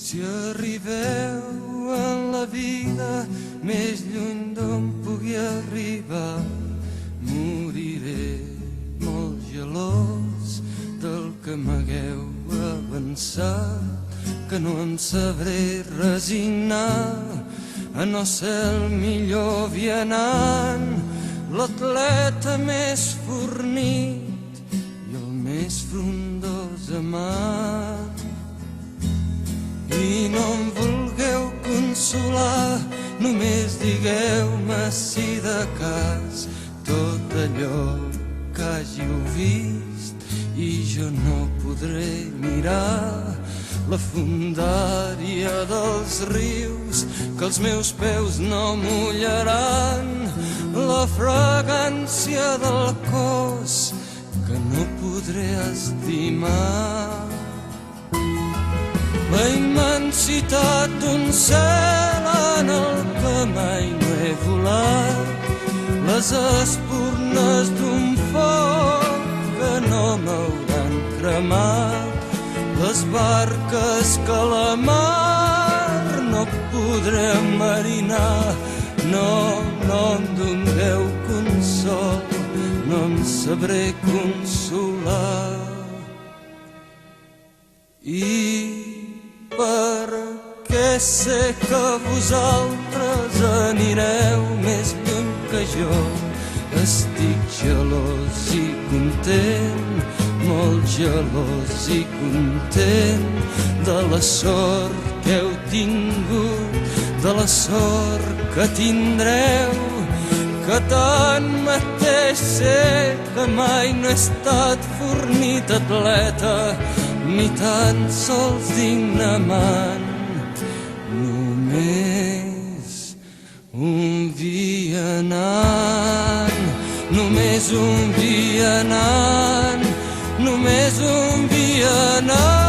Si arribeu en la vida més lluny d'on pugui arribar, moriré molt gelós del que m'hagueu avançat, que no em sabré resignar a no ser el millor vianant, l'atleta més fornit i el més frondós amant. I no em vulgueu consolar, només digueu-me si de cas tot allò que hàgiu vist i jo no podré mirar la fondària dels rius que els meus peus no mullaran, la fragància del cos que no podré estimar, la immensitat d'un cel en el que mai no he volat, les espurnes d'un foc que no m'hauran cremat, les barques que la mar no podré marinar. No, no em doneu consol, no em sabré consolar. I perquè sé que vosaltres anireu més lluny que jo, estic gelós i content, molt gelós i content de la sort que heu tingut, de la sort que tindreu, que tanmateix sé que mai no he estat fornit atleta, ni tan sols digne amant, només un vianant, només un vianant, només un vianant.